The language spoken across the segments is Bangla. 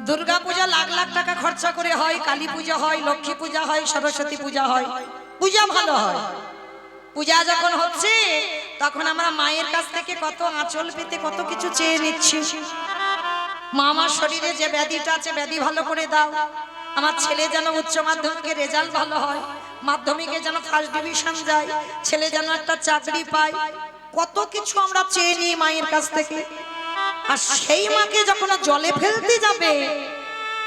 দুর্গা পূজা লাখ লাখ টাকা খরচা করে হয়, কালী পূজা হয়, লক্ষ্মী পূজা হয়, সরস্বতী পূজা হয়, পূজা ভালো হয়। পূজা যখন হচ্ছে তখন আমরা মায়ের কাছ থেকে কত আঁচল পেতে কত কিছু চেয়ে নিচ্ছি। মা, আমার শরীরে যে ব্যাধিটা আছে ব্যাধি ভালো করে দাও, আমার ছেলে যেন উচ্চ মাধ্যমিকে রেজাল্ট ভালো হয়, মাধ্যমিকে যেন ফার্স্ট ডিভিশন যায়, ছেলে যেন একটা চাকরি পায়, কত কিছু আমরা চেয়ে নিই মায়ের কাছ থেকে। আর সেই মাকে যখন জলে ফেলতে যাবে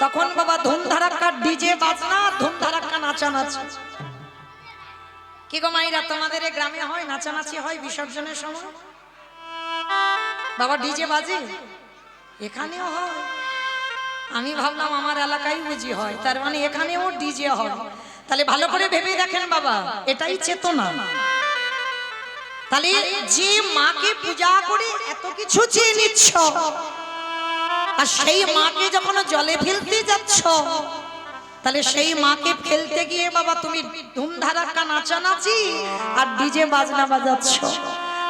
তখন বাবা ধুমধারাক্কা ডিজে বাজনা, ধুমধারাক্কা নাচানাচি। কি গো মাইরা, তোমাদের গ্রামে হয় নাচানাচি হয় বিসর্জনের সময়? বাবা ডিজে বাজে? এখানেও হয়। আমি ভাবলাম আমার এলাকায় বুঝি হয়, তার মানে এখানেও ডিজে হয়। তাহলে ভালো করে ভেবে দেখেন বাবা, এটাই চেতনা। তাহলে যে মাকে পূজা করে এত কিছু চেয়ে নিচ্ছ, আর সেই মাকে যখন জলে ফেলতে যাচ্ছ, তাহলে সেই মাকে ফেলতে গিয়ে বাবা তুমি ধুমধারাক্কা নাচানাচি আর ডিজে বাজনা বাজাচ্ছ।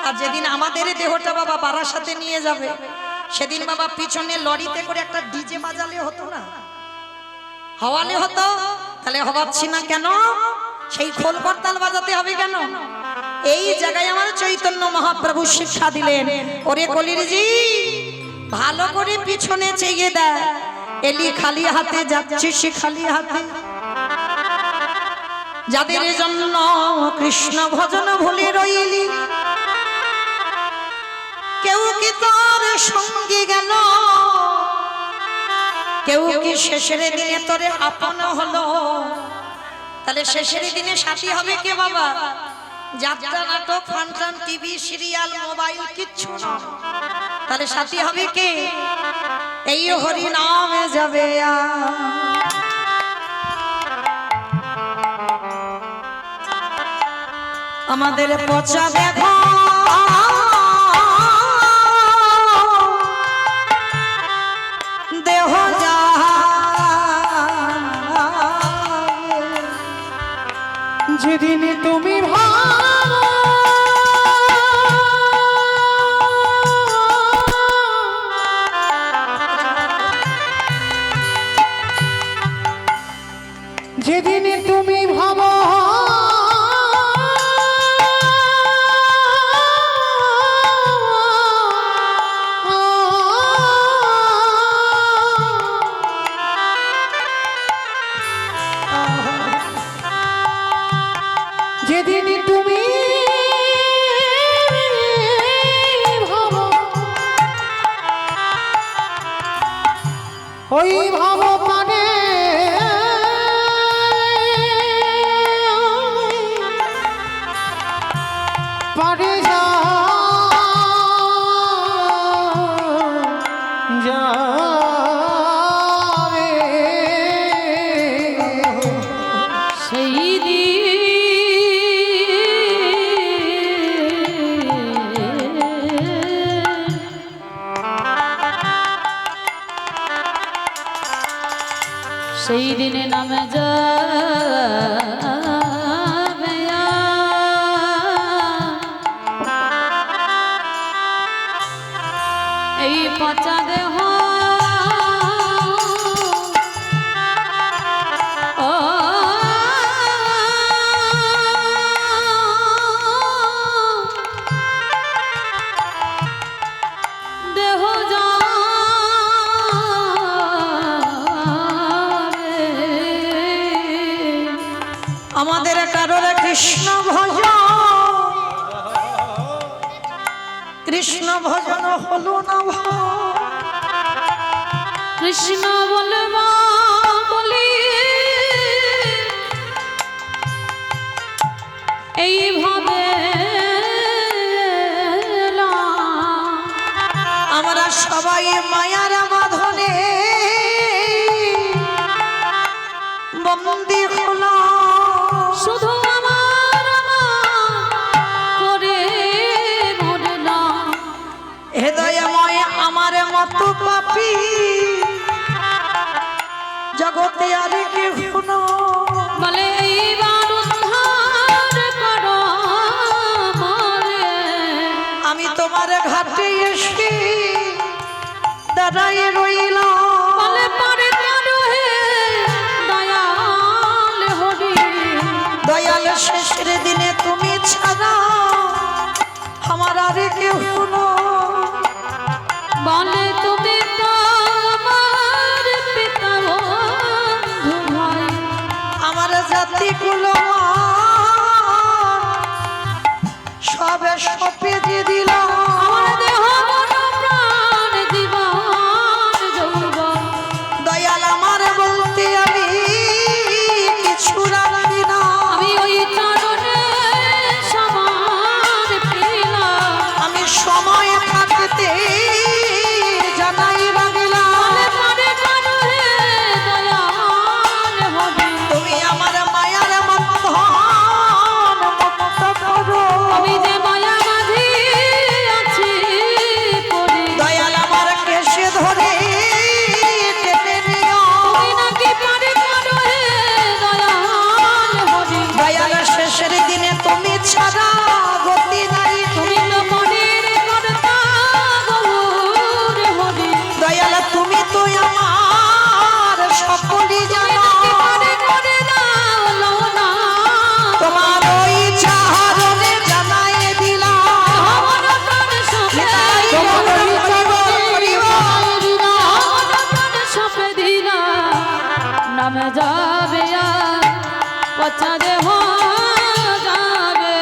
আর যেদিন আমাদের দেহটা বাবা বারাসাতে নিয়ে যাবে, সেদিন বাবা পিছনে লরিতে করে একটা ডিজে বাজালে হতো না? হওয়ালে হতো। তাহলে হওয়াচ্ছি না কেন? সেই খোল করতাল বাজাতে হবে কেন? এই জায়গায় আমার চৈতন্য মহাপ্রভু শিক্ষা দিলেন, ওরে কলিরজি ভালো করে পিছনে চেয়ে দেয়, এলি খালি হাতে যাচ্ছিস খালি হাতে। যাদের জন্য কৃষ্ণ ভজন ভুলে রইলি, কেউ কি তোর সঙ্গে গেল, কেউ কি শেষের দিনে তোরে আপন হলো? তাহলে শেষের দিনে সাথী হবে কে বাবা? যাত্রা, নাটক, ফাংশন, টিভি, সিরিয়াল, মোবাইল কিচ্ছু না। তাহলে সাথী হবে কে? এই হরি নামে যাবে। আমাদের পচা দেখো দেহ যা, যেদিন তুমি ভাবো যেদিন তুমি ভাবো যেদিন তুমি ভাবো ওই ভাবো পানে পারে যাবে সেই সেই দিনে নামে যাবে এই পচা দেহ। আমাদের কারোর কৃষ্ণ ভজন, কৃষ্ণ ভজন হলো না। কৃষ্ণ বলবা বলি এইভাবে আমরা সবাই মায়ার বাঁধনে বন্দী হলাম। শুধু আমার করে মরলাম, হৃদয়ময় আমার মতো পাপী জগতে আর কেউ না। বলে এইবার উদ্ধার করো আমারে। আমি তোমার ঘাটে এসে দাঁড়ায় রইলাম। বলে পারে যাবে আর পচা দেহ যাবে।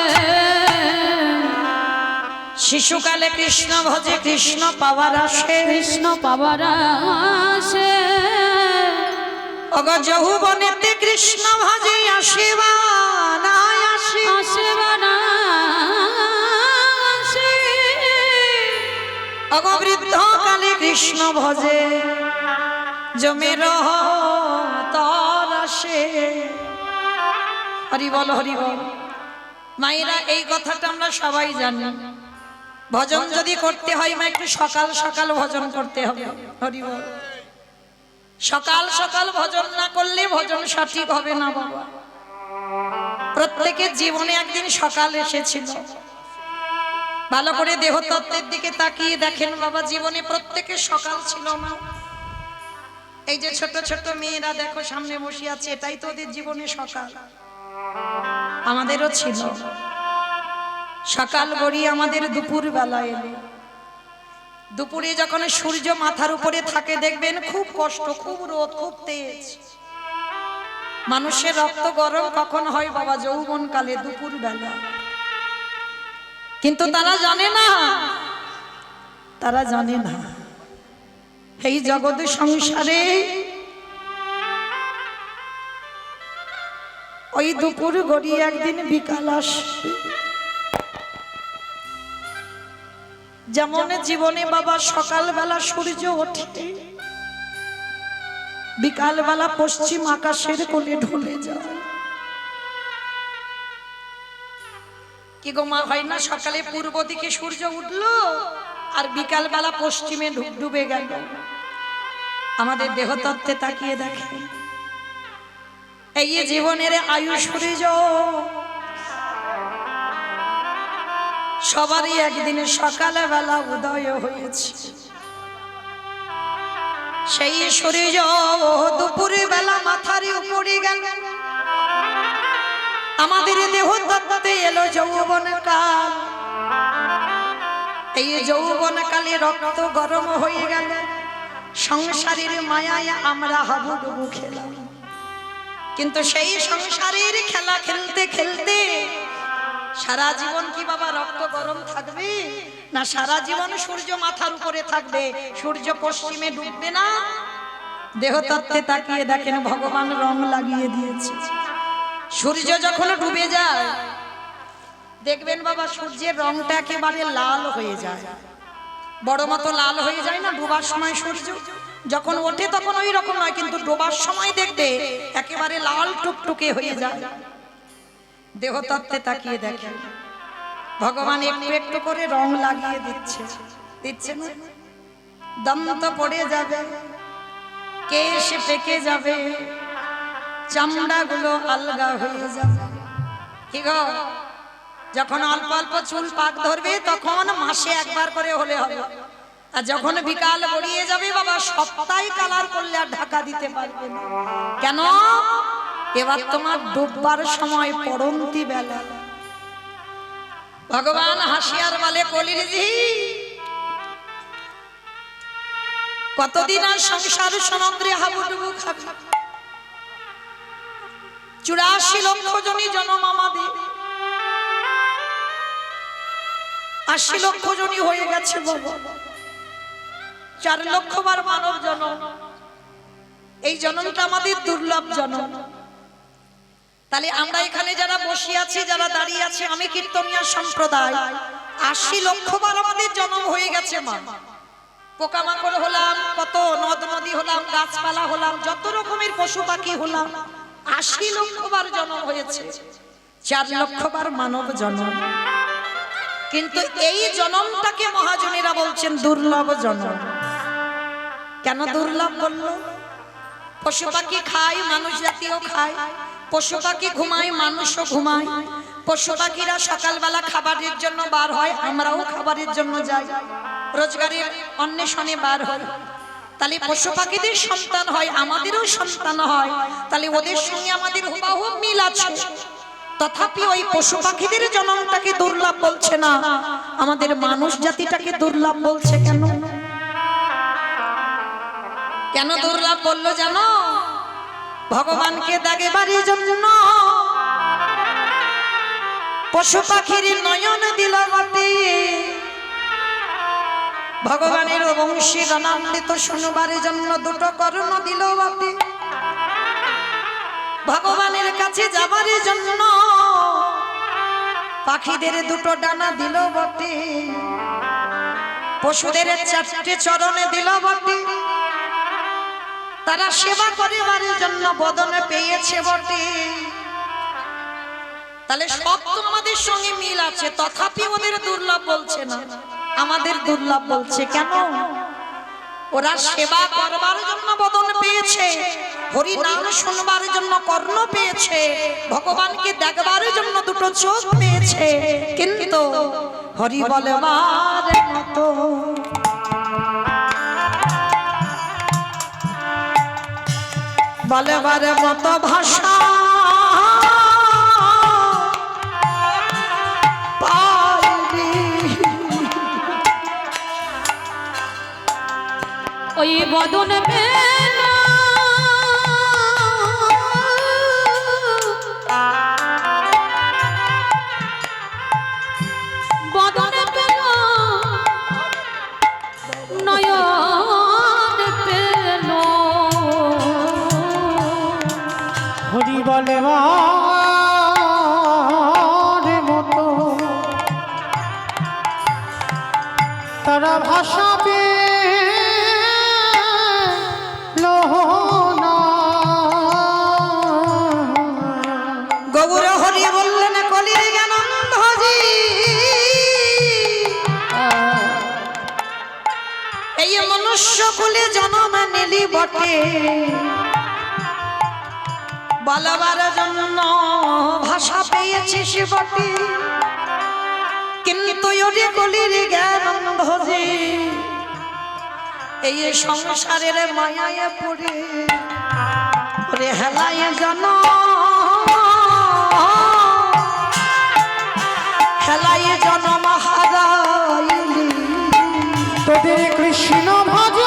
শিশুকালে কৃষ্ণ ভজে কৃষ্ণ পাওয়ার আসে, কৃষ্ণ পাবার আসে, অগ যৌবনেতে কৃষ্ণ ভজে আসিবা না আসে, আসে বানা আসে, অগ বৃদ্ধ কালে কৃষ্ণ ভজে জমে রহ তর আসে। হরি বল হরি বল। মায়েরা এই কথাটা আমরা সবাই জানি, ভজন যদি করতে হয় মা একটু সকাল সকাল ভজন করতে হবে। হরি বল। সকাল সকাল ভজন না করলে ভজন সঠিক হবে না বাবা। প্রত্যেকের জীবনে একদিন সকাল এসেছিল। ভালো করে দেহতত্ত্বের দিকে তাকিয়ে দেখেন বাবা, জীবনে প্রত্যেকের সকাল ছিল না। এই যে ছোট ছোট মেয়েরা দেখো সামনে বসে আছে, এটাই তো ওদের জীবনে সকাল। আমাদেরও ছিল সকাল গড়িয়ে আমাদের দুপুর বেলা এলো। দুপুরে যখন সূর্য মাথার উপরে থাকে দেখবেন খুব কষ্ট, খুব রোদ, খুব তেজ। মানুষের রক্ত গরম কখন হয় বাবা? যৌবন কালে, দুপুর বেলা। কিন্তু তারা জানে না, তারা জানে না এই জগৎ সংসারে ওই দুপুর গড়িয়ে একদিন বিকাল আসবে। যেমন জীবনে বাবা সকালবেলা সূর্য ওঠে, বিকালবেলা পশ্চিম আকাশের কোণে ঢলে যায়। কি গো মা, হয় না সকালে পূর্ব দিকে সূর্য উঠলো আর বিকালবেলা পশ্চিমে ডুবে গেল। আমাদের দেহতত্ত্বে তাকিয়ে দেখে, এই জীবনের আয়ু সূর্য সবারই একদিন সকালবেলা উদয় হয়েছে। সেই সূর্য দুপুরে বেলা মাথার উপরে গেল। আমাদের দেহতত্ত্বে এলো যৌবন কাল। এই যৌবন কালে রক্ত গরম হয়ে গেল। সংসারের মায়ায় আমরা হাবুডুবু খেলাম। কিন্তু সেই সংসারের খেলা খেলতে খেলতে সারা জীবন কি বাবা রক্ত গরম থাকবে? না সারা জীবন সূর্য মাথার উপরে থাকবে, সূর্য পশ্চিমে ডুববে না? দেহতত্ত্বে তাকিয়ে দেখেন ভগবান রং লাগিয়ে দিয়েছে। সূর্য যখন ডুবে যায় দেখবেন বাবা সূর্যের রংটা একেবারে লাল হয়ে যায়, বড় মতো লাল হয়ে যায় না ডুবার সময় সূর্য? যখন ওঠে তখন ওই রকম নয়, কিন্তু ডোবার সময় দেখবে একেবারে লাল টুকটুকে হয়ে যায়। দেহতত্ত্বে তাকিয়ে দেখেন ভগবান একটু একটু করে রং লাগিয়ে দিচ্ছে, দিচ্ছে না? দন্ত পড়ে যাবে, কেশ পেকে যাবে, চামড়া গুলো আলগা হয়ে যাবে। কি গো, যখন অল্প অল্প চুল পাক ধরবে তখন মাসে একবার করে হলে হবে, আর যখন বিকাল গড়িয়ে যাবে বাবা সপ্তাহে কালার করলে আর ঢাকা দিতে পারবে না। কেন? এবার তোমার ডুববার সময় পড়ন্তি বেলা। ভগবান হাসিয়ার বলে, কলির জি কতদিন আর সংসার সমুদ্রে হাবুডুবু খাবে? 84 লক্ষ জনই জন্ম আমাদের, 80 লক্ষ জনই হয়ে গেছে বাবা। 4 লক্ষ বার মানব জন্ম। এই জন্মটা আমাদের দুর্লভ জন্ম। তাহলে আমরা এখানে যারা বসে আছি, যারা দাঁড়িয়ে আছি, আমি কীর্তনিয়া সম্প্রদায়, 80 লক্ষ বার আমাদের জন্ম হয়ে গেছে মা। পোকামাকড় হলাম, কত নদ নদী হলাম, গাছপালা হলাম, যত রকমের পশু পাখি হলাম, 80 লক্ষ বার জন্ম হয়েছে। 4 লক্ষ বার মানব জন্ম। কিন্তু এই জন্মটাকে মহাজনেরা বলছেন দুর্লভ জন্ম। কেন দুর্লভ বললো? পশু পাখি খায়, মানুষ জাতীয় খায়। পশু পাখি ঘুমায়, মানুষও ঘুমায়। পশু পাখিরা সকালবেলা খাবারের জন্য বার হয়, আমরাও খাবারের জন্য যাই, রোজগারের অন্বেষণে বার হয়। তাহলে পশু পাখিদের সন্তান হয়, আমাদেরও সন্তান হয়। তাহলে ওদের সঙ্গে আমাদের হুবহু মিল আছে। তথাপি ওই পশু পাখিদের জন্মটাকে দুর্লভ বলছে না, আমাদের মানুষ জাতিটাকে দুর্লভ বলছে। কেন? কেন দুর্লভ বললো জানো? ভগবানকে দেখবারই জন্য পশু পাখির নয়ন দিল বটে, ভগবানের বংশী গানামৃত শুনবার জন্য দুটো কর্ণ দিল বটে, ভগবানের কাছে যাবার জন্য পাখিদের দুটো ডানা দিল বটে, পশুদের চারটে চরণে দিল বটে, তারা সেবা করিবার জন্য বদনে পেয়েছে বটে। তাহলে সব তো আমাদের সঙ্গে মিল আছে, তথাপি ওদের দুর্লভ বলছে না, আমাদের দুর্লভ বলছে। কেন? ওরা সেবা করবার জন্য বদন পেয়েছে, হরি নাম শুনবার জন্য কর্ণ পেয়েছে, ভগবানকে দেখবার জন্য দুটো চোখ পেয়েছে, কিন্তু হরি বলবার মতো বলবার মতো ভাষা পাইনি। ওই বদন পেল বদন পেল নয়ন পেল হরি বলবার মতো তারা ভাষা পেল না। গৌর হরি বললেন কলির জ্ঞানন্দজি, এই মনুষ্য কুলে জন্ম নিলি বটে, বলবার জন্য ভাষা পেয়েছিস বটে, কিন্তু ওরে কলির জ্ঞানন্দজি এই সংসারের মায়ায় পড়ে ওরে হেলায় জন হেলায় জন মহারাইলি, তোদের কৃষ্ণ ভজ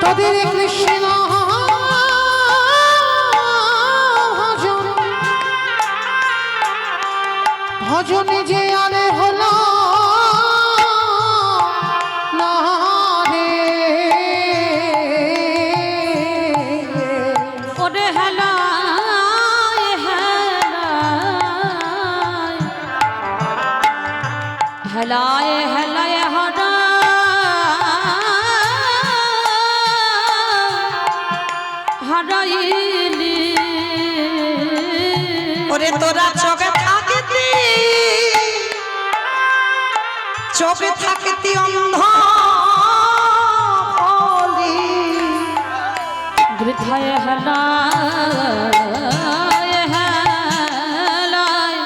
তোদের কৃষ্ণ ভজন ভজন যে আরে হলো না রে। ওরে হেলায় হেলায় হেলায় হেলায় হরা হারাইলি। ওরে তোরা চোখে থাকতি চোখে থাকতি অন্ধ হলি, বৃথায় হেলায় হেলায়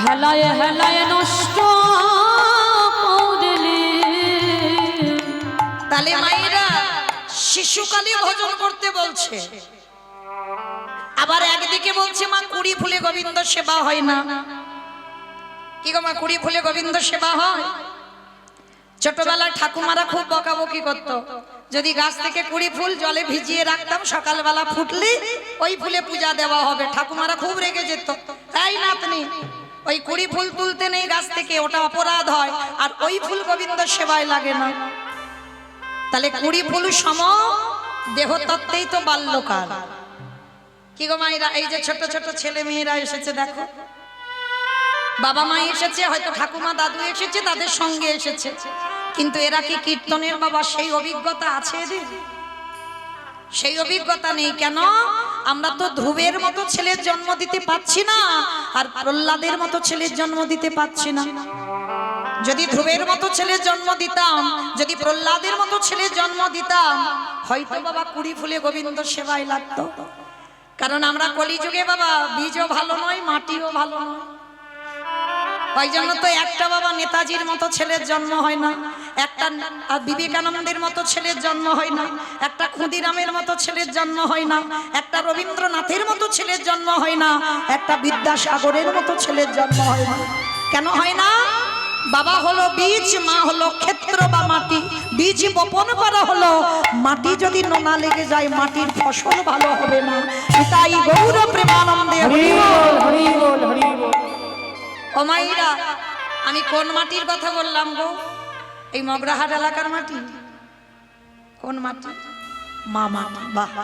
হেলায় হেলায় নষ্ট করলি। তাহলে মায়েরা শিশুকালে ভজন করতে বলছে, আবার একদিকে বলছে মা কুড়ি ফুলে গোবিন্দ সেবা হয় না। কি গো মা, কুড়ি ফুলে গোবিন্দ সেবা হয়? ছোটবেলায় ঠাকুমারা খুব বকাবকি করত, যদি গাছ থেকে কুড়ি ফুল জলে ভিজিয়ে রাখতাম সকালবেলা ফুটলি ওই ফুলে পূজা দেওয়া হবে, ঠাকুমারা খুব রেগে যেত। তাই নাতনি ওই কুড়ি ফুল তুলতে নেই গাছ থেকে, ওটা অপরাধ হয়, আর ওই ফুল গোবিন্দ সেবায় লাগে না। তাহলে কুড়ি ফুল সম দেহতত্ত্বেই তো বাল্যকাল। কি গো মায়েরা, এই যে ছোট ছোট ছেলে মেয়েরা এসেছে দেখো, বাবা মা এসেছে, হয়তো ঠাকুমা দাদু এসেছে, তাদের সঙ্গে এসেছে, কিন্তু এরা কি কীর্তনের বাবা সেই অভিজ্ঞতা আছে এদের? সেই অভিজ্ঞতা নেই। কেন? আমরা তো ধ্রুবের মতো ছেলের জন্ম দিতে পাচ্ছি না, আর প্রহ্লাদের মতো ছেলের জন্ম দিতে পাচ্ছি না। যদি ধ্রুবের মতো ছেলের জন্ম দিতাম, যদি প্রহ্লাদের মতো ছেলের জন্ম দিতাম, হয়তো বাবা কুড়ি ফুলে গোবিন্দ সেবায় লাগতো। কারণ আমরা কলিযুগে বাবা বীজও ভালো নয়, মাটিও ভালো নয়। ওই জন্য তো একটা বাবা নেতাজির মতো ছেলের জন্ম হয় না, একটা বিবেকানন্দের মতো ছেলের জন্ম হয় না, একটা ক্ষুদিরামের মতো ছেলের জন্ম হয় না, একটা রবীন্দ্রনাথের মতো ছেলের জন্ম হয় না, একটা বিদ্যাসাগরের মতো ছেলের জন্ম হয় না। কেন হয় না? বাবা হলো বীজ, মা হলো ক্ষেত্র বা মাটি। বীজ বপন করা হলো, মাটি যদি নোনা লেগে যায় মাটির ফসল ভালো হবে না। তাই গৌর প্রেমানন্দে হরি বল, হরি বল, হরি বল। ও মাইরা, আমি কোন মাটির কথা বললাম গো? এই মগরাহাট এলাকার মাটি। কোন মাটি? মা মাটি। বাহ,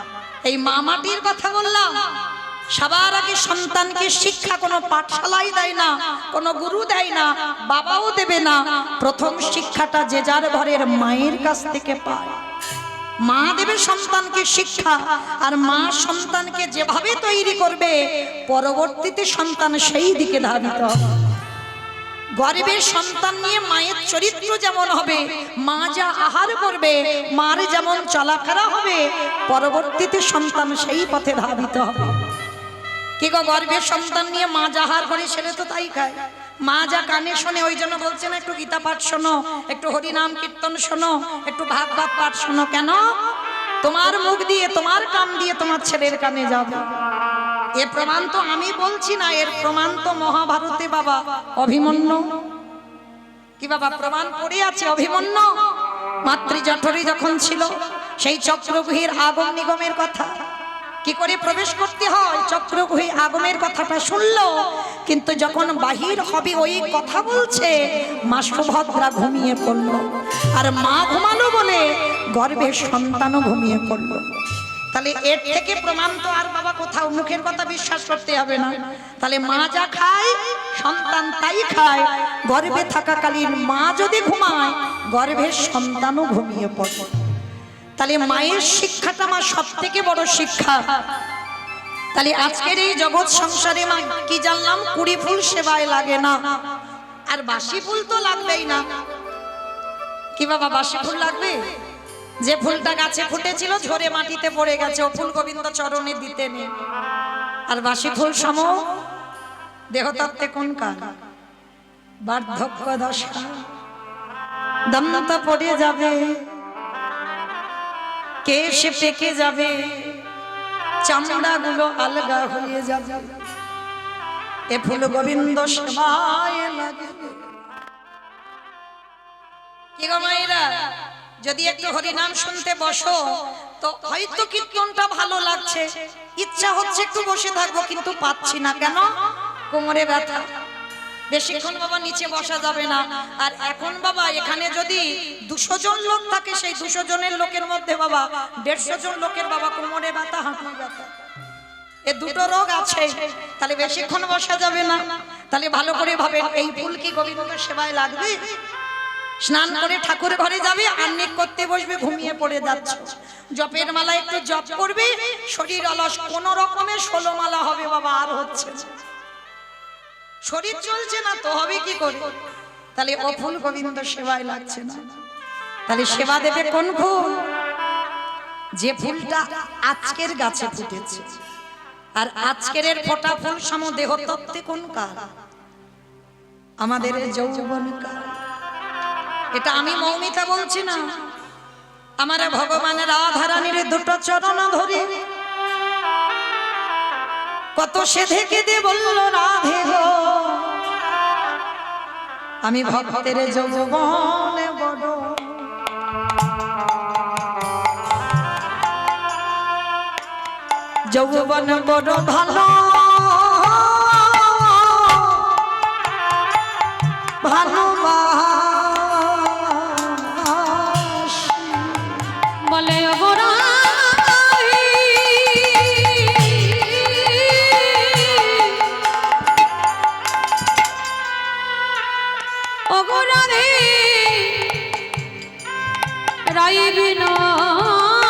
এই মা মাটির কথা বললাম। সবার আগে সন্তানকে শিক্ষা কোনো পাঠশালাই দেয় না, কোনো গুরু দেয় না, বাবাও দেবে না। প্রথম শিক্ষাটা যে যার ঘরের মায়ের কাছ থেকে পায়। মা দেবে সন্তানকে শিক্ষা, আর মা সন্তানকে যেভাবে তৈরি করবে পরবর্তীতে সন্তান সেই দিকে ধাবিত হবে। গর্ভের সন্তান নিয়ে মায়ের চরিত্র যেমন হবে, মা যা আহার করবে, মার যেমন চলাফেরা হবে, পরবর্তীতে সন্তান সেই পথে ধাবিত হবে। কি গো, গর্ভের সন্তান নিয়ে মা যা আহার করে ছেলে তো তাই খায়। মা যা কানে শোনে, ওই জন্য বলছে না একটু গীতা পাঠ শোনো, একটু হরিনাম কীর্তন শোনো, একটু ভাগবত পাঠ শোনো। কেন? তোমার মুখ দিয়ে, তোমার কান দিয়ে তোমার ছেলের কানে যাবে। এর প্রমাণ তো আমি বলছি না, এর প্রমাণ তো মহাভারতে বাবা অভিমন্যু। কি বাবা প্রমাণ পড়ে আছে? অভিমন্যু মাতৃজঠরে যখন ছিল, সেই চক্রগৃহের আগম নিগমের কথা কি করে প্রবেশ করতে হয়, চক্রগৃহে আগমের কথাটা শুনলো, কিন্তু যখন বাহির হবে ওই কথা বলছে, মা সুভদ্রা ঘুমিয়ে পড়লো। আর মা ঘুমালো বলে গর্ভের সন্তানও ঘুমিয়ে পড়লো। তাহলে এর থেকে প্রমাণ তো আর বাবা কোথাও, মুখের কথা বিশ্বাস করতে হবে না। তাহলে মা যা খায় সন্তান তাই খায়। গর্ভে থাকাকালীন মা যদি ঘুমায়, গর্ভের সন্তানও ঘুমিয়ে পড়ে। তাহলে মায়ের শিক্ষাটা মা সব থেকে বড় শিক্ষা। তাহলে আজকের এই জগৎ সংসারে মা কি জানলাম, কুড়ি ফুল সেবায় লাগে না, আর বাসি ফুল তো লাগবেই না। কি বাবা বাসি ফুল লাগবে? যে ফুলটা গাছে ফুটেছিল ঝরে মাটিতে পড়ে গেছে, ও ফুল গোবিন্দ চরণে দিতে নেই। আর বাসি ফুল সম দেহতত্ত্বে কোন কাল? বার্ধক্য দশা, দন্ত পড়ে যাবে, কেশ পেকে যাবে, চামড়া গুলো আলগা হয়ে যাবে। এ ফুল গোবিন্দ সেবায় লাগে। কি গো মায়েরা, যদি একটু হরিনাম শুনতে বসো তো হয়তো কীর্তনটা ভালো লাগছে, ইচ্ছা হচ্ছে একটু বসে থাকবো, কিন্তু পাচ্ছি না। কেন? কোমরে ব্যথা। বেশিক্ষণ বাবা নিচে বসা যাবে না। আর এখন বাবা এখানে যদি 200 জন লোক থাকে, সেই 200 জনের লোকের মধ্যে বাবা 150 জন লোকের বাবা কোমরে ব্যথা, হাঁটুর ব্যথা, এ দুটো রোগ আছে। তাহলে বেশিক্ষণ বসা যাবে না। তাহলে ভালো করে ভাবেন, এই ফুল কি গোবিন্দ সেবায় লাগবে? স্নান করে ঠাকুর ঘরে যাবে, আন্নিক করতে বসবে, ঘুমিয়ে পড়ে যাচ্ছে। জপের মালা একটু জপ করবে, শরীর অলস, কোন রকমের 16 মালা হবে বাবা, আর হচ্ছে শরীর চলছে না তো হবে কি করে? তাহলে ও ফুল গোবিন্দ সেবায় লাগছে না। তাহলে সেবা দেবে কোন ফুল? যে ফুলটা আজকের গাছে ফুটেছে। আর আজকের ফোটা ফুল সম দেহতত্ত্বে কোন কাল? আমাদের যৌবন কাল। এটা আমি মৌমিতা বলছি না, আমার ভগবানের রাধারানীর দুটো চরণ ধরে কত সেধে কেঁদে বলল, রাধে গো আমি ভক্তের যৌবন বড়, যৌবন বড় ভালো বলে ওরা অগরাধে রাই বিনোদিনী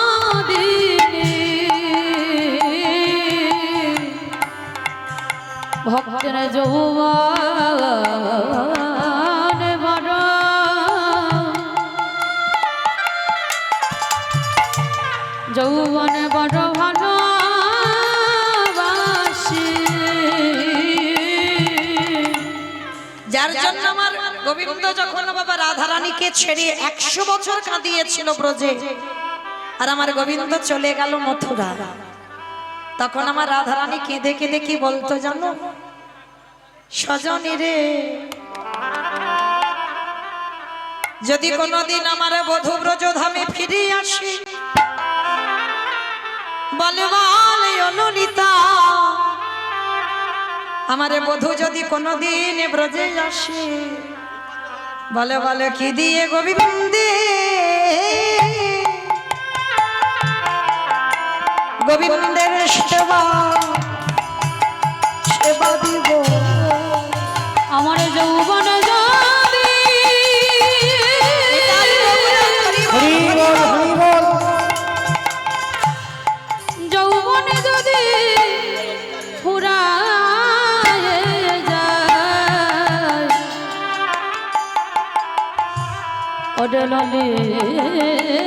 ভক্তের যৌবন বড়, যৌবন বড় ভালোবাসি। যার জন্য আমার গোবিন্দ যখন বাবা রাধারানীকে ছেড়ে 100 বছর কাঁদিয়েছিল ব্রজে, আর আমার গোবিন্দ চলে গেল মথুরা, তখন আমার রাধারানী কেঁদে কেঁদে কি বলতো জানো? সজনী রে, যদি কোনোদিন আমার বধূ ব্রজধামে ফিরে আসে, বলে বলে অনুনিতা, আমারে বধূ যদি কোনোদিন ব্রজে আসে, বলে বলে কি দিয়ে গোবিন্দে, গোবিন্দের সেবা সেবা দিব। আমার যৌবন যাবে, হরি বল হরি বল। যৌবন যদি ফুরায় যায়, ওরে ললিতারে,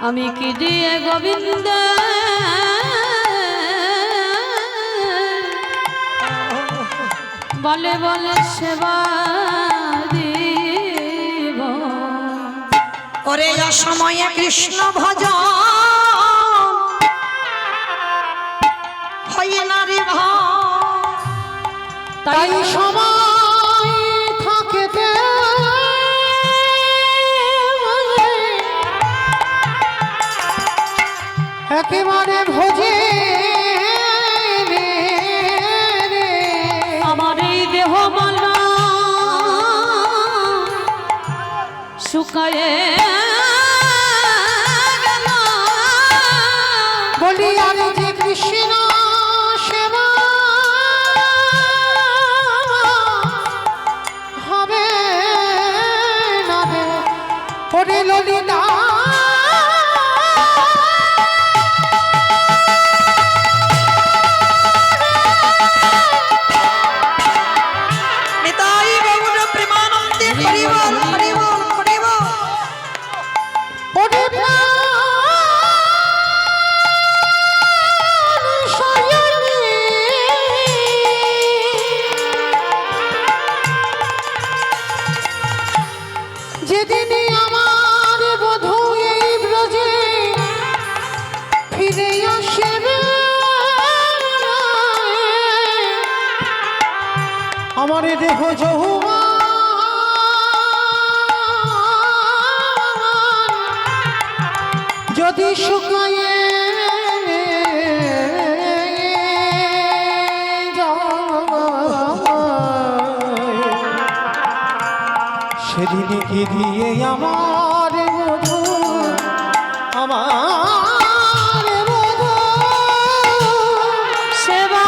আমি কি দিয়ে গোবিন্দ বলে বলে সেবা দিব। ওরে অসময়ে কৃষ্ণ ভজন হয় না রে ভাই, তাই সময় থাকতে একেবারে ভোজে রে রে। আমার এই দেহ মালা শুকায়ে গেল, বলি আর যে কৃষ্ণ সেবা হবে না রে। ওরে ললিতা নিতাই গৌর প্রেমানন্দে হরি বল হরি বল হরি বল। ওরে প্রাণ সয়নী যেদিনে আমার বধূ এই ব্রজে ফিরে আসবে, আমার দেহ যৌবন যদি শুকায়ে সেদিনে কি দিয়ে আমার বধূ, আমার বধূ সেবা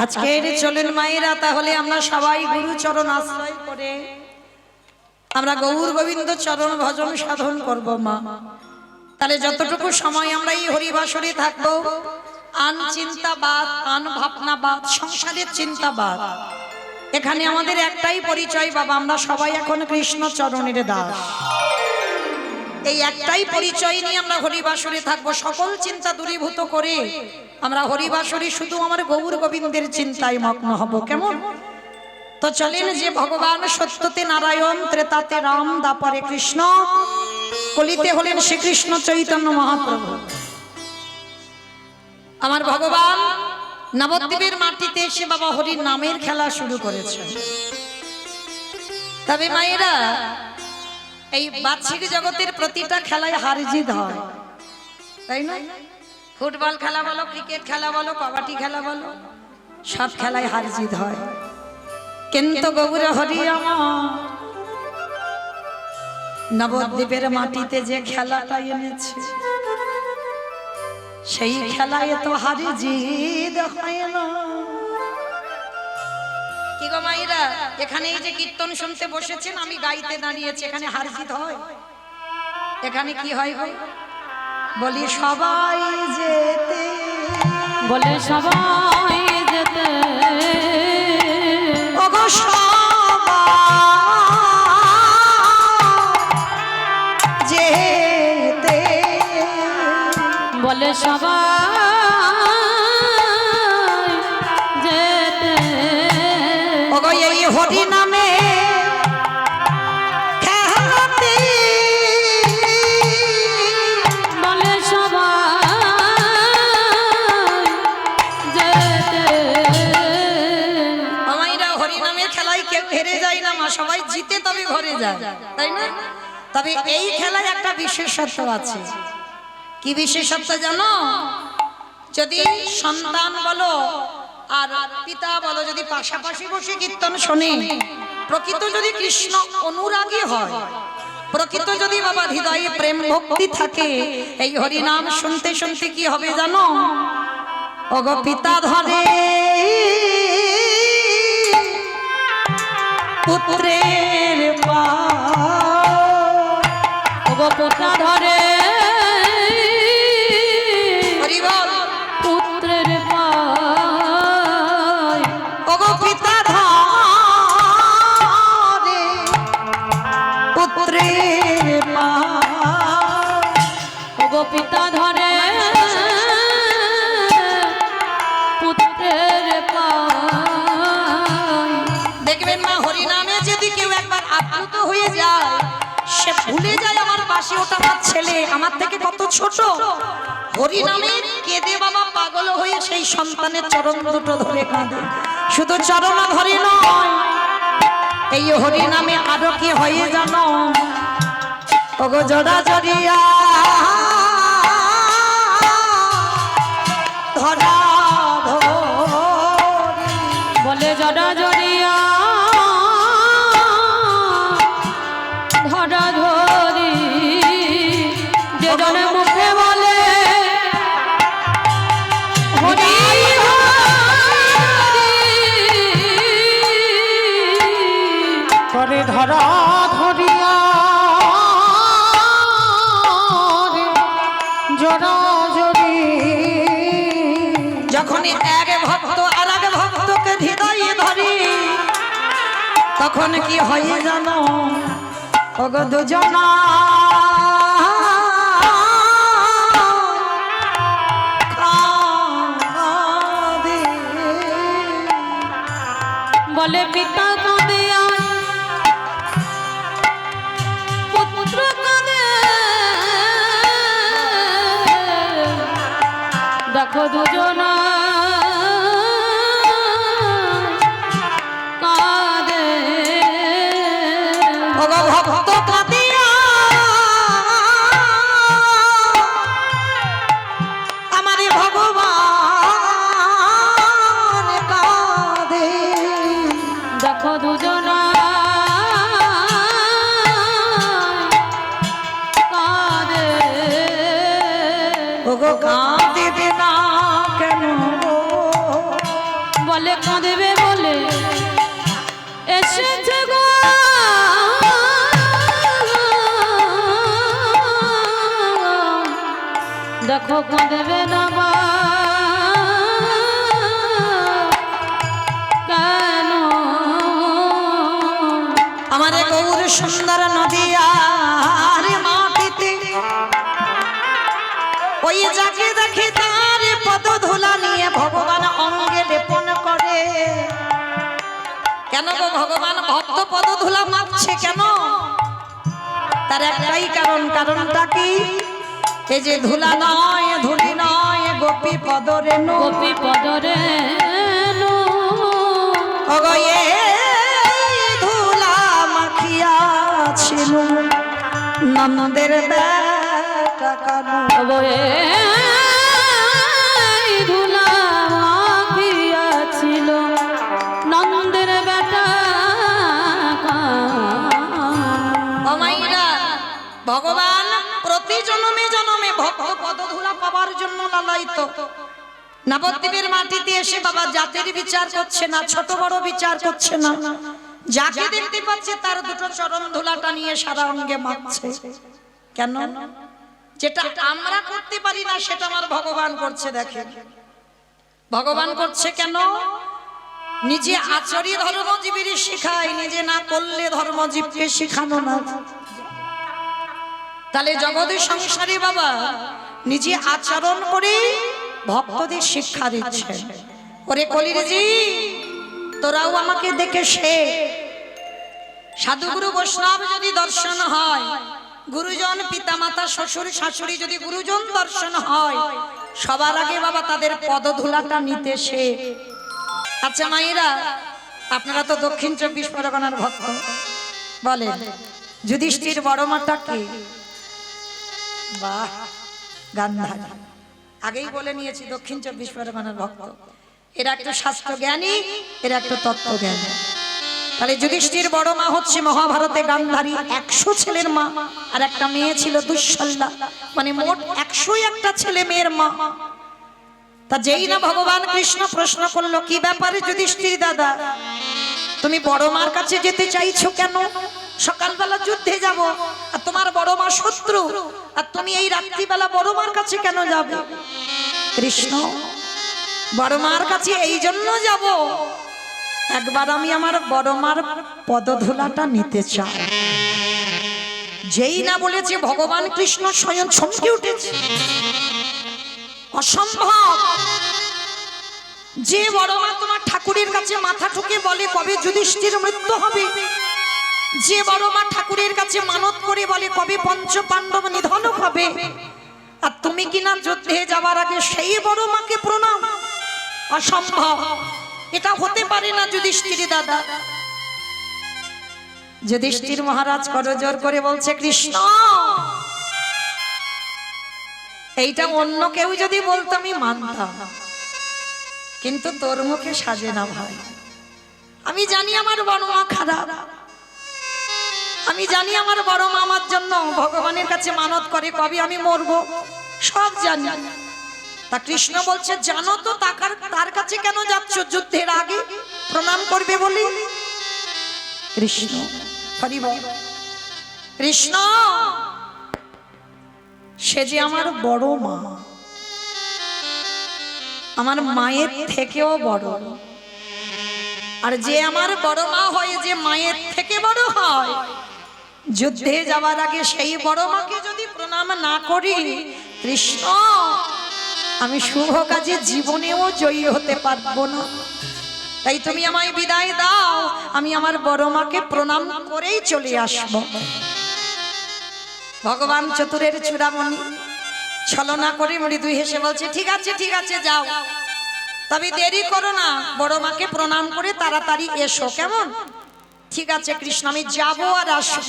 আজকের চলেন মায়েরা, তাহলে আমরা সবাই গুরু চরণ আশ্রয় করে আমরা গৌর গোবিন্দ চরণ ভজন সাধন করব মা। তাহলে যতটুকু সময় আমরা এই হরিবাসরে থাকবো, আন চিন্তাবাদ, আন ভাবনাবাদ, সংসারের চিন্তাবাদ, এখানে আমাদের একটাই পরিচয় বাবা, আমরা সবাই এখন কৃষ্ণ চরণের দাস। এই একটাই পরিচয় নিয়ে আমরা হরিবাসরে থাকবো, সকল চিন্তা দূরীভূত করে আমরা হরিবাসরে শুধু আমার গৌর গোবিন্দের চিন্তায় মগ্ন হব। কেমন? তো চলেন, যে ভগবান সত্যতে নারায়ণ, ত্রেতাতে রাম, দাপরে কৃষ্ণ, কলিতে হলেন শ্রীকৃষ্ণ চৈতন্য মহাপ্রভু। আমার ভগবান নবদ্বীপের মাটিতে এসে বাবা হরির নামের খেলা শুরু করেছে। তবে মায়েরা, এই বাহ্যিক জগতের প্রতিটা খেলায় হার জিত হয়, তাই না? ফুটবল খেলা বলো, ক্রিকেট খেলা বলো, কবাডি খেলা বলো, সব খেলায় হার জিত হয়। কিন্তু গৌর হরি আমার নবদ্বীপের মাটিতে যে খেলাটা এনেছে, সেই খেলায় তো হার জিত হয় না। কি গো মায়েরা, এখানে এই যে কীর্তন শুনতে বসেছেন, আমি গাইতে দাঁড়িয়েছি, এখানে হার জিত হয়? এখানে কি হয় গো? বলি সবাই যেতে বলে সবাই যেতে ওগো সবাই যেতে বলে সবাই যেতে ওগো এই হরি নামে খেলাতে বলে সবাই যেতে আমাইরা হরি নামের খেলায় কেউ হেরে যায় না মা, সবাই জিতে তবে ঘরে যায়, তাই না? তবে এই খেলায় একটা বিশেষত্ব আছে। কি বিশেষত্ব জানো? যদি সন্তান বলো আর পিতা বলো যদি পাশাপাশি বসে কীর্তন শোনে, প্রকৃত যদি কৃষ্ণ অনুরাগী হয়, প্রকৃত যদি বাবা হৃদয়ে প্রেম ভক্তি থাকে, এই হরি নাম শুনতে শুনতে কি হবে জানো? ওগো পিতা ধরে পুত্রের পায়, ওগো পোতা ধরে হরি বল। পুত্রের পায় ওগো পিতা ধরে পুত্রের পায়, ওগো পিতা ধরে পুত্রের পায় দেখবেন মা হরি নামে যদি কেউ একবার আপ্লুত হয়ে যায়, সে ভুলে যায় আমার পাশে ওটা আমার ছেলে, আমার থেকে কত ছোট। হরি নামে কেঁদে বাবা পাগল হয়ে সেই সন্তানের চরণ দুটো ধরে কাঁদে। শুধু চরণ ধরে নয়, এই হরি নামে আরো কি হয়ে জানো? ওগো জড়া জড়িয়া ধরা ধরি, বলে জড়া জড়িয়া ধরা ধরি যে জনে মুখে বলে হরি হরি করে ধরা ধরিয়া রে জড়া জড়ি যখনই এক ভক্ত আর এক ভক্তকে হৃদয়ে ধরে, তখন কি হয় জানো? ওগো দুজনা কাঁদে। বলে পিতা কাঁদে আর পুত্র কাঁদে দেখো দুজনা কাঁদে ওগো ভক্ত কাঁদিয়া আমারে ভগবান কাঁদে। দেখো দুজনা কাঁদে ওগো কাঁদিবে না কেন গো? বলে কাঁদেবে বলে এসেছে গো দেখো কাঁদেবে না বা কেন আমারে গৌর সুন্দর নদিয়ার মাটিতে ওই যাকে দেখি তার পদ ধুলা নিয়ে ভগবান অঙ্গে লেপন করে। কেন গো ভগবান ভক্ত পদ ধুলা মাখছে কেন? তার একটাই কারণ, কারণটা কি? এই যে ধুলা নয় ধুলি নয় গোপী পদরে নো, গোপী পদরে নো ওগো এই ধুলা মাখিয়াছিল নন্দের বেটা কানু। বয়ে ধুলা মাখিয়াছিল নন্দের বেটা অমাইরা ভগবান প্রতি জন্মে জন্মে ভক্ত পদধূলা পাবার জন্য লালায়িত। নবদ্বীপের মাটিতে এসে বাবা জাতির বিচার করছে না, ছোট বড় বিচার করছে না, যাকে দেখতে পাচ্ছে তার দুটো চরণ ধুলাটা নিয়ে সারা অঙ্গে মাখছে। কেন? যেটা আমরা করতে পারি না সেটা আমার ভগবান করছে। দেখেন ভগবান করছে কেন? নিজে আচরি ধর্মজীবীর শিখায়, নিজে না করলে ধর্মজীবকে শিখানো না। তাহলে জগতের সংসারে বাবা নিজে আচরণ করে ভক্তদের শিক্ষা দিচ্ছেন। ওরে কলির জি, তোরাও আমাকে দেখে শেখ। সাধুগুরু বৈষ্ণব যদি দর্শন হয়, গুরুজন পিতামাতা শ্বশুর শাশুড়ি যদি গুরুজন দর্শন হয়, সবার আগে বাবা তাদের পদধূলাটা নিতে শেখ। আচ্ছা মায়েরা, আপনারা তো দক্ষিণ 24 পরগনার ভক্ত, বলেন যুধিষ্ঠির বড় মাটা কে? বাহ, গান্ধারী। আগেই বলে নিয়েছি দক্ষিণ 24 পরগনার ভক্ত। এরা একটু শাস্ত্র জ্ঞানী, এরা একটু তত্ত্ব জ্ঞানী। তাহলে যুধিষ্ঠির বড় মা হচ্ছে মহাভারতে গান্ধারী, 100 ছেলের মা, আর একটা মেয়ে ছিল দুঃশল্যা, মানে মোট 101টা ছেলে মেয়ের মা। তা যেই না ভগবান কৃষ্ণ প্রশ্ন করলো, কি ব্যাপারে যুধিষ্ঠির দাদা, তুমি বড় মার কাছে যেতে চাইছো কেন? সকালবেলা যুদ্ধে যাব, আর তোমার বড় মা শত্রু, আর তুমি এই রাত্রিবেলা বড় মার কাছে কেন যাবে? কৃষ্ণ, বড় মার কাছে এই জন্য যাব, একবার আমি আমার বড় মার পদধূলাটা নিতে চাই। যেই না বলেছে ভগবান কৃষ্ণ স্বয়ং চমকে উঠেছে। অসম্ভব যে বড় মা তোমার ঠাকুরের কাছে মাথা ঠুকে বলে কবে যুধিষ্ঠির মৃত্যু হবে, যে বড় মা ঠাকুরের কাছে মানত করে বলে কবে পঞ্চ পাণ্ডব নিধন হবে, আর তুমি কিনা যুদ্ধে যাবার আগে সেই বড় মাকে প্রণাম? অসম্ভব, এটা হতে পারে না যুধিষ্ঠির দাদা। যুধিষ্ঠির মহারাজ করজোর করে বলছে, কৃষ্ণ, এইটা অন্য কেউ যদি বলতো আমি মানতাম, কিন্তু তোর মুখে সাজে না ভাই। আমি জানি আমার বড় মা খারাপ, আমি জানি আমার বড় মা আমার জন্য ভগবানের কাছে মানত করে কবে আমি মরবো, সব জানি। তা কৃষ্ণ বলছে, জানো তো তার কাছে কেন যাচ্ছ? যুদ্ধের আগে প্রণাম করবে বলি। কৃষ্ণ, হরি বল। কৃষ্ণ, সে যে আমার বড় মা, আমার মায়ের থেকেও বড়। আর যে আমার বড় মা হয়, যে মায়ের থেকে বড় হয়, যুদ্ধে যাওয়ার আগে সেই বড় মাকে যদি প্রণাম না করি, কৃষ্ণ, আমি শুভ কাজে জীবনেও জয়ী হতে পারবো না। তাই তুমি আমায় বিদায় দাও, আমি আমার বড় মাকে প্রণাম করেই চলে আসব। ভগবান চতুরের চূড়ামণি ছলনা করে মৃদু হেসে বলছে, ঠিক আছে ঠিক আছে, যাও, তবে দেরি করো না, বড় মাকে প্রণাম করে তাড়াতাড়ি এসো, কেমন? ঠিক আছে কৃষ্ণ, আমি যাব আর আসব।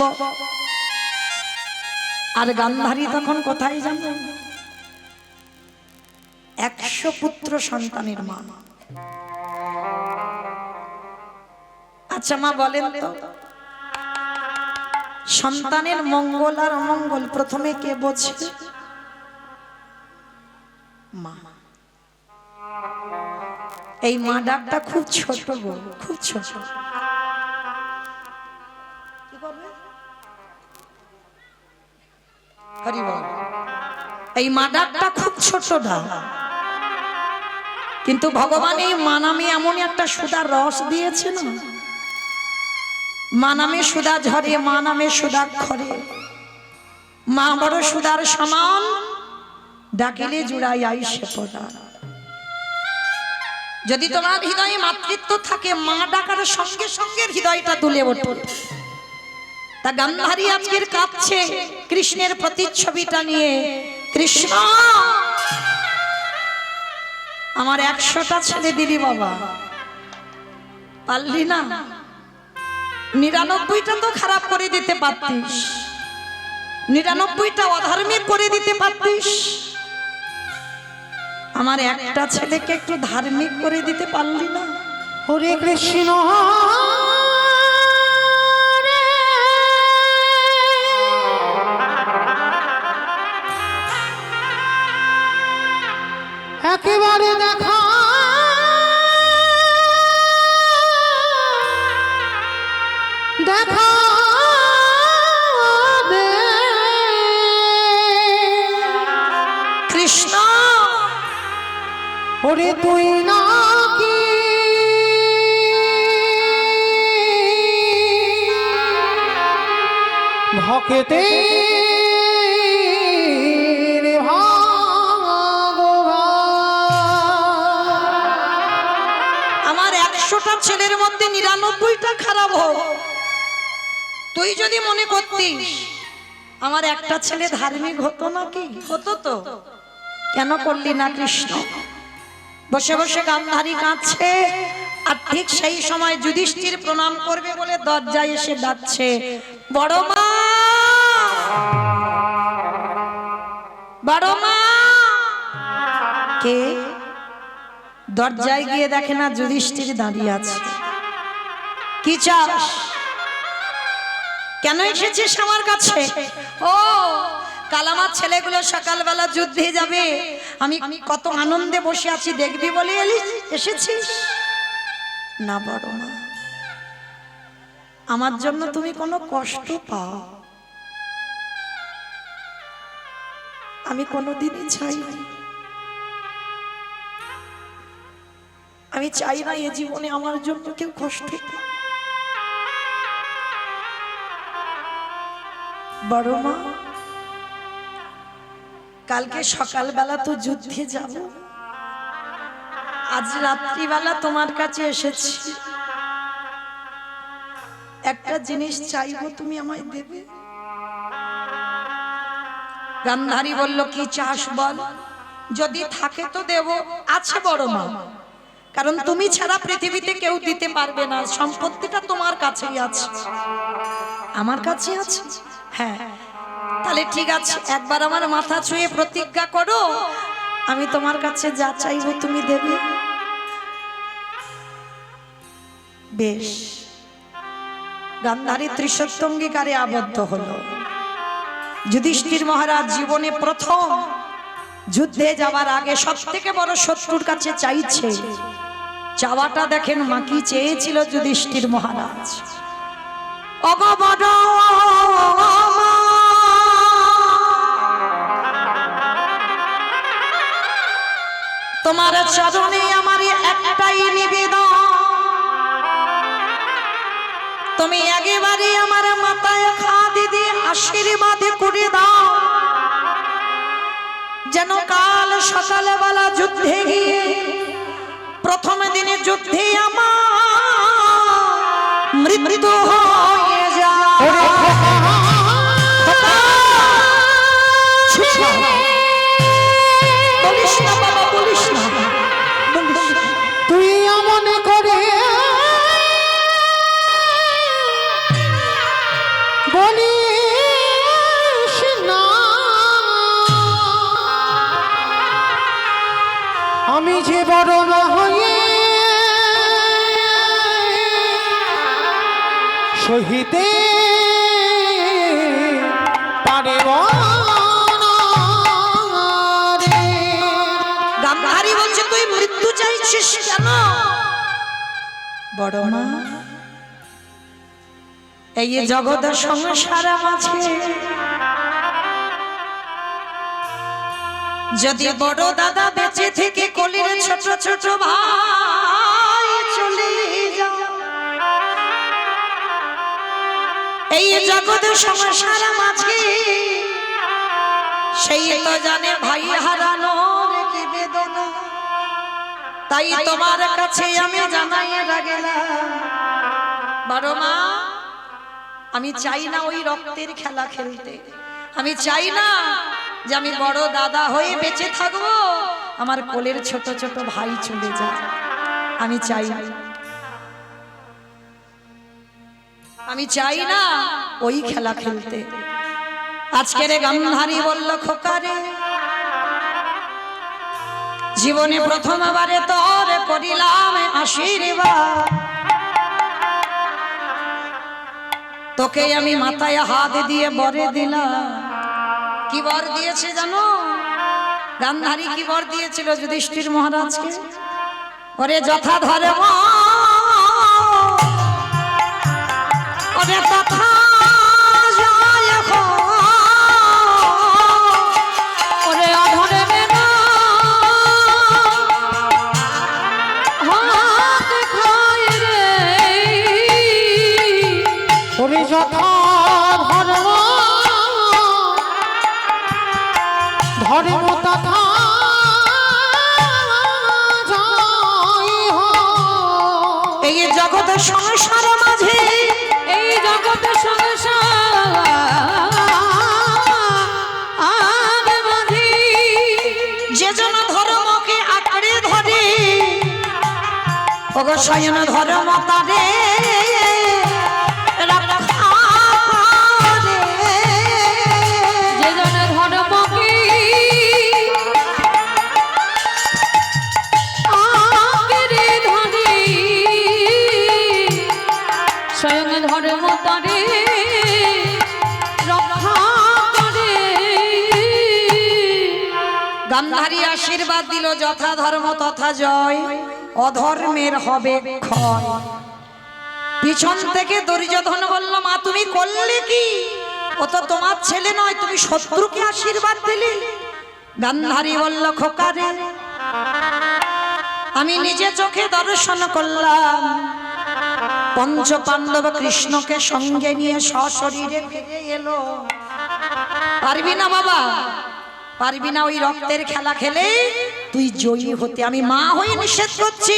আর গান্ধারী তখন কোথায় যাবে? 100 পুত্র সন্তানের মা। আচ্ছা মা বলেন তো, সন্তানের মঙ্গল আর অমঙ্গল প্রথমে কে বোঝে? মা। এই মা ডাকটা খুব ছোট গো, খুব ছোট। হরি বল। এই মা ডাকটা খুব ছোট ডাক, কিন্তু ভগবান এই মা নামে এমন একটা সুধার রস দিয়েছে না, মা নামে সুধা ঝরে, মা নামে সুধা খরে। মা বড় সুধার সমান, ডাকিলে জুড়াই আইসে পড়া। যদি তোমার হৃদয়ে মাতৃত্ব থাকে, মা ডাকার সঙ্গে সঙ্গে হৃদয়টা দুলে ওঠে। তা গান্ধারী আজকের কাঁদছে কৃষ্ণের প্রতিচ্ছবিটা নিয়ে। কৃষ্ণ, আমার 100টা ছেলে দিলি বাবা, পারলি না? 99টা তো খারাপ করে দিতে পারতিস, 99টা অধার্মিক করে দিতে পারতিস, আমার একটা ছেলেকে একটু ধার্মিক করে দিতে পারলি না? হরে কৃষ্ণ, একেবারে দেখা দেখা দে। কৃষ্ণ ওরে তুই নাকি ভকেতে আমার 100টা ছেলের মধ্যে 99টা খারাপ হোক, তুই যদি মনে করতিস আমার একটা ছেলে ধার্মিক হতো নাকি? হতো তো, কেন করলি না কৃষ্ণ? বসে বসে গান্ধারী কাঁদছে, আর ঠিক সেই সময় যুধিষ্ঠির প্রণাম করবে বলে দরজায় এসে ডাকছে, বড় মা, বড় মা। কে? দরজায় গিয়ে দেখে না যুধিষ্ঠির দাঁড়িয়ে আছে। কি চাস? কেন এসেছিস আমার কাছে? ও কাল আমার ছেলেগুলো সকালবেলা যুদ্ধে যাবে, আমি কত আনন্দে বসে আছি দেখবি বলে এসেছিস? না বড় মা, আমার জন্য তুমি কোনো কষ্ট পাও আমি কোনোদিনই চাই না। আমি চাই না এ জীবনে আমার জন্য কেউ কষ্ট পায়। বড় মা, কালকে সকালবেলা তো যুদ্ধে যাব, আজ রাত্রিবেলা তোমার কাছে এসেছি, একটা জিনিস চাইবো, তুমি আমায় দেবে? গান্ধারী বলল, কি চাস বল, যদি থাকে তো দেব। আছে বড় মা, কারণ তুমি ছাড়া পৃথিবীতে কেউ দিতে পারবে না, সম্পত্তিটা তোমার কাছেই আছে। আমার কাছে আছে? হ্যাঁ, তাহলে ঠিক আছে, একবার আমার মাথা ছুঁয়ে প্রতিজ্ঞা করো, আমি তোমার কাছে যা চাইবো তুমি দেবে। বেশ। গান্ধারী ত্রিশত্যঙ্গীকারে আবদ্ধ হলো। যুধিষ্ঠির মহারাজ জীবনে প্রথম যুদ্ধে যাবার আগে সব থেকে বড় শত্রুর কাছে চাইছে, চাওয়াটা দেখেন মা কি চেয়েছিল যুধিষ্ঠির মহারাজ। অগবড তোমার চরণে আমার একটাই নিবেদন, তুমি একেবারে আমার মাথায় খাদি দিয়ে আশীর্বাদ করে দাও, যেন কাল সকালবেলা যুদ্ধে গিয়ে প্রথম দিনে যুদ্ধে আমার মৃত্যু হয়ে যায়। বলিস না বাবা, বলিস না, তুই এমন করে বলিস না, আমি যে বড় না হয়ে শহীদে পারিব না রে। গান্ধারী বলছে, তুই মৃত্যু চাইছিস কেন? বড় মা, এই জগৎ সংসার মাঝে যদি বড় দাদা বেঁচে থেকে কলির ছোট ছোট ভাই চলে যায়, এই জগৎ সংসার মাঝে সেই তো জানে ভাই হারানোর কি বেদনা। তাই তোমার কাছে আমি জানাইয়া গেলাম, বড় মা, আমি চাই না ওই রক্তের খেলা খেলতে, আমি চাই না যে আমি বড় দাদা হয়ে বেঁচে থাকবো, আমার কোলের ছোট ছোট ভাই চলে যায়, আমি চাই না, আমি চাই না ওই খেলা খেলতে। আজকের গান্ধারী বলল, খোকারে, জীবনে প্রথমবারে তোর করিলাম আশীর্বাদ, তোকে আমি মাথায় হাত দিয়ে বরে দিলাম। কি বর দিয়েছে জানো? গান্ধারী কি বর দিয়েছিল যুধিষ্ঠির মহারাজকে? ওরে যথা ধর্ম, ওরে তথা জয় হো, ওরে অধর্মে না ধর্ম তথা জয় হোক। এই জগৎ সংসার মাঝে এই জগৎ সংসার মাঝে যে জন ধর্মকে আঁকড়ে ধরে ওগো শয়ন ধর্ম তারে রক্ষা করে। যে জন ধর্মকে আঁকড়ে ধরে স্বয়ং ধর্ম তারে রক্ষা করে। গান্ধারী আশীর্বাদ দিল যথা ধর্ম তথা জয়, অধর্মের হবে ক্ষয়। পিছন থেকে দুর্যোধন বলল, মা তুমি করলে কি? ও তো তোমার ছেলে নয়, তুমি শত্রুকে আশীর্বাদ দিলে। গান্ধারী বলল, খোকারে আমি নিজে চোখে দর্শন করলাম পঞ্চ পাণ্ডব কৃষ্ণকে সঙ্গে নিয়ে সশরীরে ফিরে এলো। পারবি না বাবা, পারবি না ওই রক্তের খেলা খেলে তুই জয়ী হতে। আমি মা হয়ে নিষেধ করছি,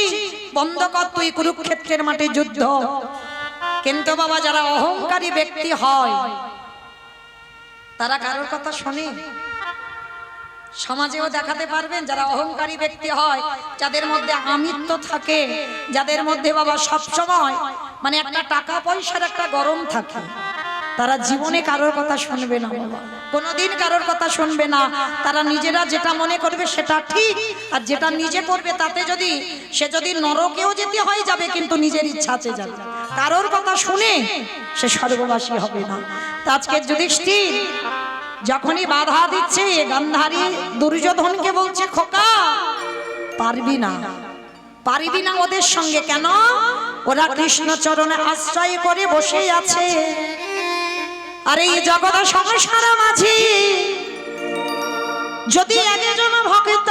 বন্ধ কর তুই কুরুক্ষেত্রের মাঠে যুদ্ধ। কিন্তু বাবা যারা অহংকারী ব্যক্তি হয় তারা কারোর কথা শোনে? সমাজেও দেখাতে পারবেন যারা অহংকারী ব্যক্তি হয়, যাদের মধ্যে আমিত্ব থাকে, যাদের মধ্যে বাবা সব সময় মানে একটা টাকা পয়সার একটা গরম থাকে, তারা জীবনে কারোর কথা শুনবে না বাবা, কোনোদিন কারোর কথা শুনবে না। তারা নিজেরা যেটা মনে করবে সেটা ঠিক, আর যেটা নিজে করবে তাতে যদি সে যদি নরকেও যেতে হয় যাবে, কিন্তু নিজের ইচ্ছাতে যাবে। কারোর কথা শুনে সে স্বর্গবাসী হবে না। আজকে যুধিষ্ঠির যখনই বাধা দিচ্ছে, গান্ধারী দুর্যোধনকে বলছে, খোকা পারবি না, পারবি না ওদের সঙ্গে। কেন? ওরা কৃষ্ণ চরণে আশ্রয় করে বসে আছে। আর এই জগৎ সংসার মাঝে যদি একজন ভক্ত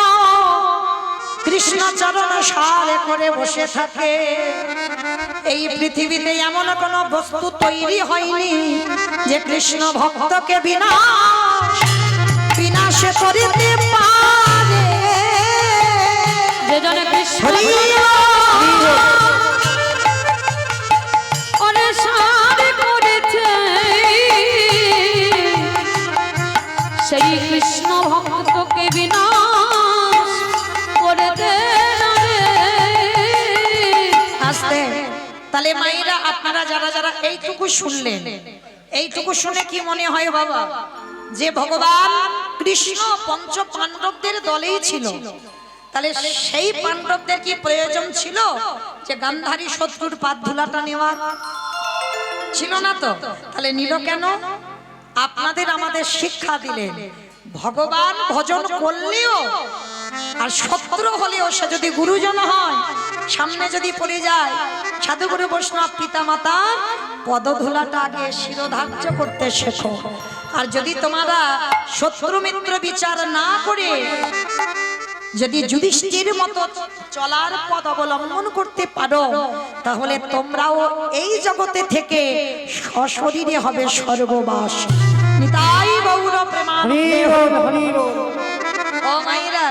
কৃষ্ণ চরণ সারে করে বসে থাকে, এই পৃথিবীতে এমন কোন বস্তু তৈরি হয়নি যে কৃষ্ণ ভক্তকে বিনাশ করিতে পারে। যে জন কৃষ্ণ অনুসার করেছে সেই কৃষ্ণ ভক্তকে বিনাশ করে দেন রে। আসতে তাহলে মায়েরা আপনারা যারা যারা এইটুকু শুনলেন, এইটুকু শুনে কি মনে হয় বাবা? যে ভগবান কৃষ্ণ পঞ্চ পাণ্ডবদের দলেই ছিল, তাহলে সেই পাণ্ডবদের কি প্রয়োজন ছিল যে গান্ধারী শত্রুর পাত ধুলাটা নেওয়ার? ছিল না তো। তাহলে নিল কেন? আপনাদের আমাদের শিক্ষা দিলেন ভগবান ভজন করলেও আর শত্রু হলেও সে যদি গুরুজন হয়, সামনে যদি পড়ে যায়, সাধুগুরু বৈষ্ণব পিতা মাতা পদধুলাটা আগে শিরোধার্য করতে শেখো। আর যদি তোমরা শত্রু মিত্র বিচার না করে যদি যুধিষ্ঠির মতো চলার পথ অবলম্বন করতে পারো, তাহলে তোমরাও এই জগতে থেকে সশরীরে হবে স্বর্গবাস। নিতাই গৌর প্রেমানন্দে। ও মায়েরা,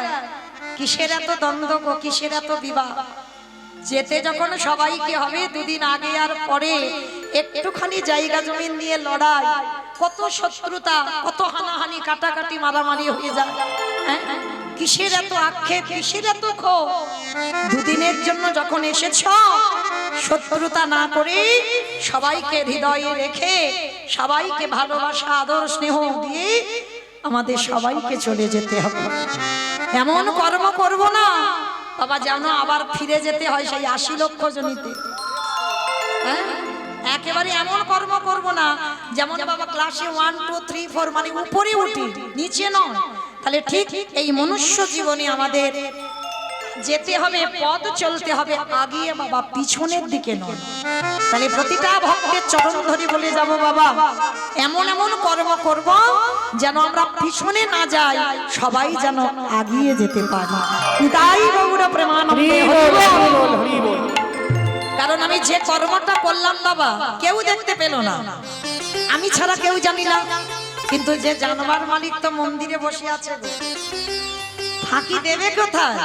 কিসের এত দ্বন্দ্ব গো, কিসের এত বিবাহ? যেতে যখন সবাইকে হবে, দুদিন আগে আর পরে একটুখানি জায়গা জমি নিয়ে লড়াই, কত শত্রুতা, কত হানাহানি, কাটাকাটি, মারামারি হয়ে যায়। হ্যাঁ, কিসের এত আক্ষেপ, কিসের এত ক্ষোভ? দুদিনের জন্য যখন এসেছ, শত্রুতা না করে সবাইকে হৃদয়ে রেখে সবাইকে ভালোবাসা আদর স্নেহ দিয়ে আমাদের সবাইকে চলে যেতে হবে। এমন কর্ম করব না বাবা যেন আবার ফিরে যেতে হয় সেই ৮০ লক্ষ জনিতে। হ্যাঁ, একেবারে এমন কর্ম করব না যেমন বাবা ক্লাসে 1 2 3 4 মানে উপরে উঠি, নিচে নয়। তাহলে ঠিক এই মনুষ্য জীবনে আমাদের যেতে হবে, পথ চলতে হবে আগিয়ে বাবা, পিছনের দিকে নয়। তাহলে প্রতিটা ভক্তের চরণ ধরে বলে যাব বাবা, এমন এমন কর্ম করব যেন আমরা পিছনে না যাই, সবাই যেন আগিয়ে যেতে পারি। তাই গৌর প্রেমানন্দে। কারণ আমি যে কর্মটা করলাম বাবা কেউ দেখতে পেল না, আমি ছাড়া কেউ জানি না। কিন্তু যে জানবার মালিক তো মন্দিরে বসে আছে গো। ফাঁকি দেবে কোথায়?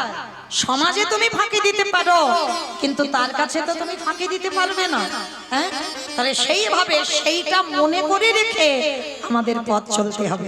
সমাজে তুমি ফাঁকি দিতে পারো, কিন্তু তার কাছে তো তুমি ফাঁকি দিতে পারবে না। হ্যাঁ, তাহলে সেইভাবে সেইটা মনে করে রেখে আমাদের পথ চলতে হবে।